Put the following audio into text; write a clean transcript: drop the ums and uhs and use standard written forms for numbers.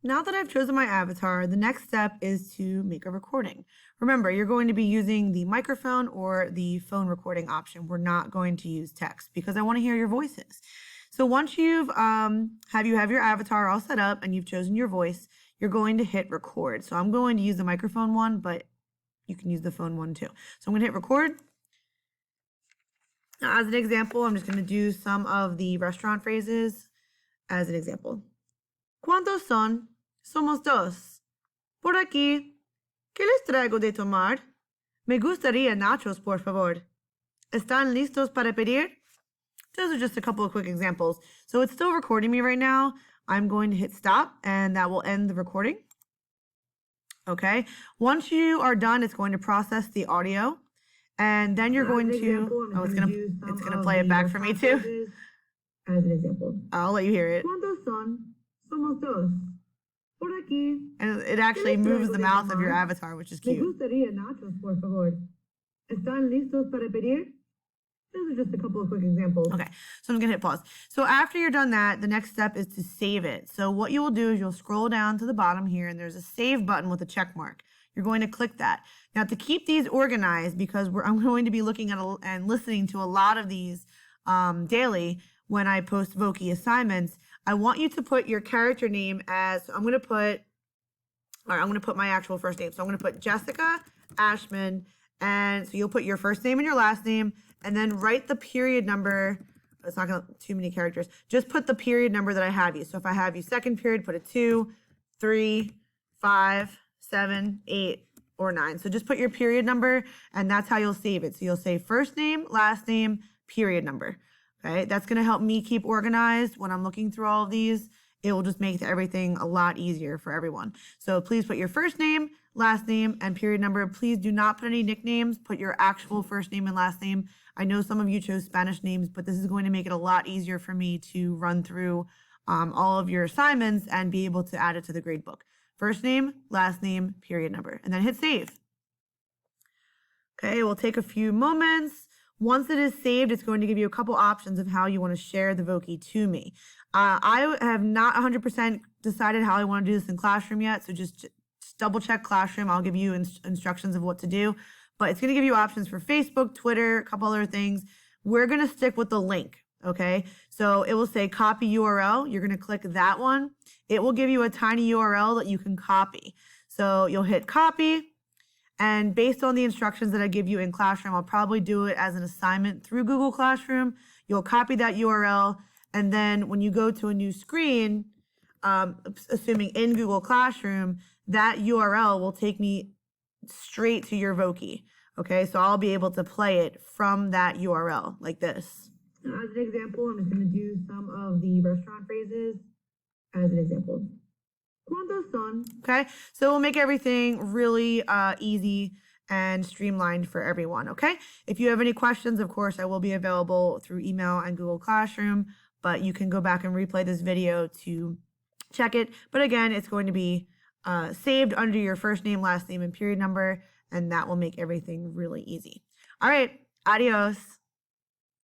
Now that I've chosen my avatar, the next step is to make a recording. Remember, you're going to be using the microphone or the phone recording option. We're not going to use text because I want to hear your voices. So once you've have your avatar all set up and you've chosen your voice, you're going to hit record. So I'm going to use the microphone one, but you can use the phone one too. So I'm going to hit record. Now, as an example, I'm just going to do some of the restaurant phrases as an example. ¿Cuántos son? Somos dos. Por aquí. ¿Qué les traigo de tomar? Me gustaría nachos, por favor. ¿Están listos para pedir? Those are just a couple of quick examples. So it's still recording me right now. I'm going to hit stop, and that will end the recording. Okay. Once you are done, it's going to process the audio, and then you're going to. Oh, it's gonna play it back for me too. As an example, I'll let you hear it. ¿Cuántos son? Somos dos. Por aquí. And it actually moves the mouth of your avatar, which is cute. Me gustaría nachos, por favor. ¿Están listos para pedir? Those are just a couple of quick examples. Okay, so I'm going to hit pause. So after you're done that, the next step is to save it. So what you will do is you'll scroll down to the bottom here, and there's a save button with a check mark. You're going to click that. Now, to keep these organized, because I'm going to be looking at and listening to a lot of these daily when I post Voki assignments, I want you to put your character name as, I'm going to put my actual first name. So I'm going to put Jessica Ashman, and so you'll put your first name and your last name, and then write the period number. It's not going to too many characters. Just put the period number that I have you. So if I have you second period, put a 2, 3, 5, 7, 8, or 9. So just put your period number, and that's how you'll save it. So you'll say first name, last name, period number. Okay, that's going to help me keep organized when I'm looking through all of these. It will just make everything a lot easier for everyone. So please put your first name, last name, and period number. Please do not put any nicknames. Put your actual first name and last name. I know some of you chose Spanish names, but this is going to make it a lot easier for me to run through all of your assignments and be able to add it to the gradebook. First name, last name, period number, and then hit save. Okay, it will take a few moments. Once it is saved, it's going to give you a couple options of how you want to share the Voki to me. I have not 100% decided how I want to do this in Classroom yet, so just double check Classroom. I'll give you instructions of what to do, but it's going to give you options for Facebook, Twitter, a couple other things. We're going to stick with the link, okay? So it will say copy URL. You're going to click that one. It will give you a tiny URL that you can copy. So you'll hit copy. And based on the instructions that I give you in Classroom, I'll probably do it as an assignment through Google Classroom. You'll copy that URL, and then when you go to a new screen, assuming in Google Classroom, that URL will take me straight to your Voki. Okay, so I'll be able to play it from that URL like this. Now, as an example, I'm just going to do some of the restaurant phrases as an example. ¿Cuántos son? Okay, so we'll make everything really easy and streamlined for everyone, okay? If you have any questions, of course, I will be available through email and Google Classroom, but you can go back and replay this video to check it. But again, it's going to be saved under your first name, last name, and period number, and that will make everything really easy. All right, adios.